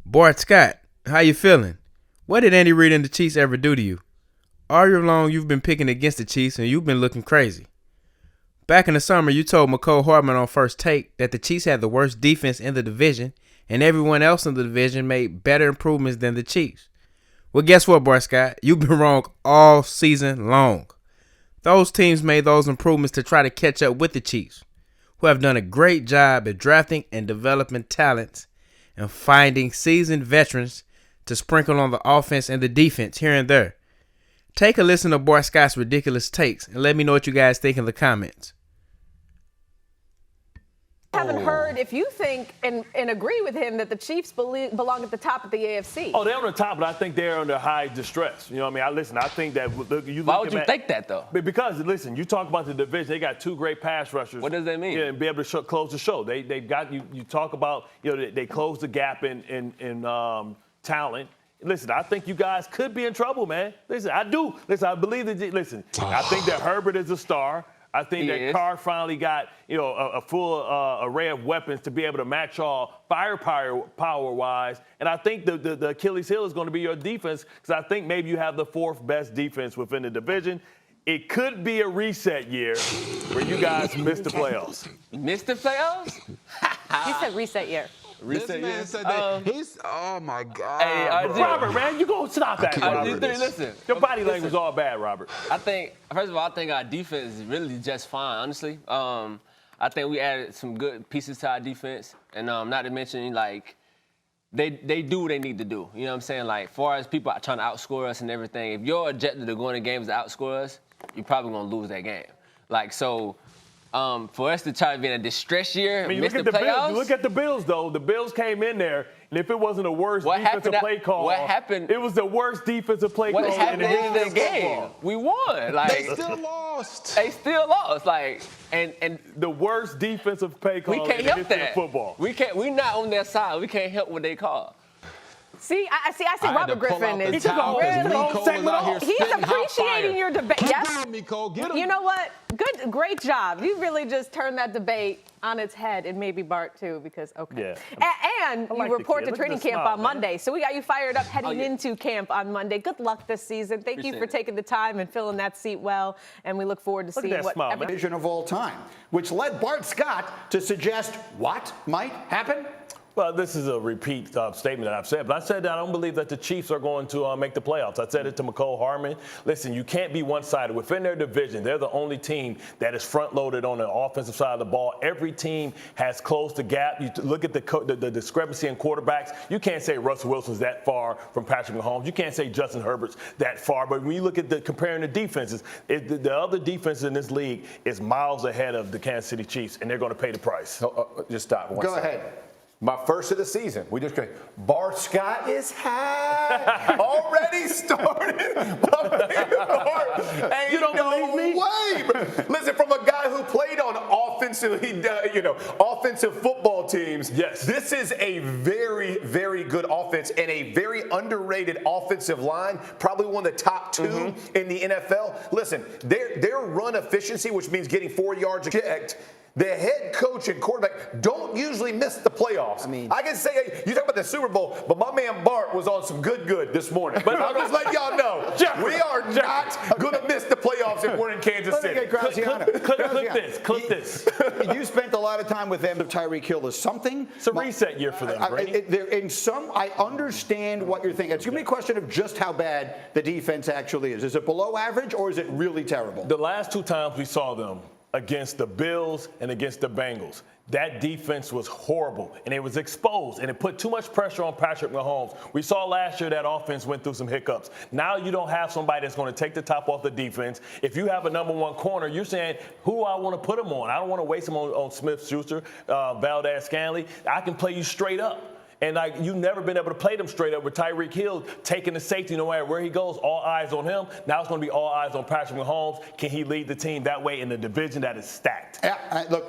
Bart Scott, how you feeling? What did Andy Reid and the Chiefs ever do to you? All year long, you've been picking against the Chiefs and you've been looking crazy. Back in the summer, you told McCole Hardman on First Take that the Chiefs had the worst defense in the division and everyone else in the division made better improvements than the Chiefs. Well, guess what, Bart Scott? You've been wrong all season long. Those teams made those improvements to try to catch up with the Chiefs, who have done a great job at drafting and developing talents and finding seasoned veterans to sprinkle on the offense and the defense here and there. Take a listen to Bart Scott's ridiculous takes and let me know what you guys think in the comments. I haven't heard if you think and agree with him that the Chiefs belong at the top of the AFC. Oh, they're on the top, but I think they're under high distress. You know what I mean? I think that Why would you think that, though? Because, listen, you talk about the division. They got two great pass rushers. What does that mean? Yeah, and be able to close the show. They've got you talk about, they close the gap in talent. Listen, I think you guys could be in trouble, man. Listen, I do. Listen, I believe that. Listen, I think that Herbert is a star. I think that Carr finally got, a full array of weapons to be able to match all firepower-wise. And I think the Achilles heel is going to be your defense because I think maybe you have the fourth best defense within the division. It could be a reset year where you guys miss the playoffs. Miss the playoffs? He said reset year. This man said that he's, oh my God. Hey, Robert, man, you go stop that, Robert. Listen. Your body language is all bad, Robert. I think, first of all, our defense is really just fine, honestly. I think we added some good pieces to our defense. And not to mention, they do what they need to do. You know what I'm saying? Like, far as people trying to outscore us and everything, if your objective to go in the game is to outscore us, you're probably going to lose that game. For us to try to be in a distress year, miss the playoffs. You look at the Bills, though. The Bills came in there, and if it wasn't the worst defensive play call, what happened? It was the worst defensive play call in the history of the game. We won. They still lost. They still lost. And the worst defensive play call we can't in the help history that. of football. We're not on their side. We can't help what they call. See, I see Robert Griffin is He's appreciating your debate. Yes. Get him. You know what? Great job. You really just turned that debate on its head, and maybe Bart too, because Yeah. And you report to training camp on Monday, so we got you fired up heading into camp on Monday. Good luck this season. Thank you for taking the time and filling that seat well, and we look forward to seeing what division of all time, which led Bart Scott to suggest what might happen. Well, this is a repeat statement that I've said, but I said that I don't believe that the Chiefs are going to make the playoffs. I said it to McCole Hardman. Listen, you can't be one-sided. Within their division, they're the only team that is front-loaded on the offensive side of the ball. Every team has closed the gap. You look at the discrepancy in quarterbacks. You can't say Russell Wilson's that far from Patrick Mahomes. You can't say Justin Herbert's that far. But when you look at comparing the defenses, the other defenses in this league is miles ahead of the Kansas City Chiefs, and they're going to pay the price. Just stop. Go ahead. My first of the season, we just Bart Scott is high. Already started. Ain't You don't believe me? Way. Listen, from a guy who played on offensive football teams. Yes. This is a very, very good offense and a very underrated offensive line. Probably one of the top two in the NFL. Listen, their run efficiency, which means getting 4 yards checked. The head coach and quarterback don't usually miss the playoffs. I can say, you talk about the Super Bowl, but my man Bart was on some good this morning. But I'm just letting y'all know, we are not going to miss the playoffs if we're in Kansas City. Clip this. You spent a lot of time with them. Tyreek Hill is something. It's a reset year for them, Brady. I understand what you're thinking. It's going to be a question of just how bad the defense actually is. Is it below average or is it really terrible? The last two times we saw them against the Bills and against the Bengals, that defense was horrible, and it was exposed, and it put too much pressure on Patrick Mahomes. We saw last year that offense went through some hiccups. Now you don't have somebody that's going to take the top off the defense. If you have a number one corner, you're saying, who I want to put him on? I don't want to waste him on Smith-Schuster, Valdez-Scanley. I can play you straight up. And you've never been able to play them straight up with Tyreek Hill taking the safety no matter where he goes, all eyes on him. Now it's going to be all eyes on Patrick Mahomes. Can he lead the team that way in the division that is stacked? Yeah, look.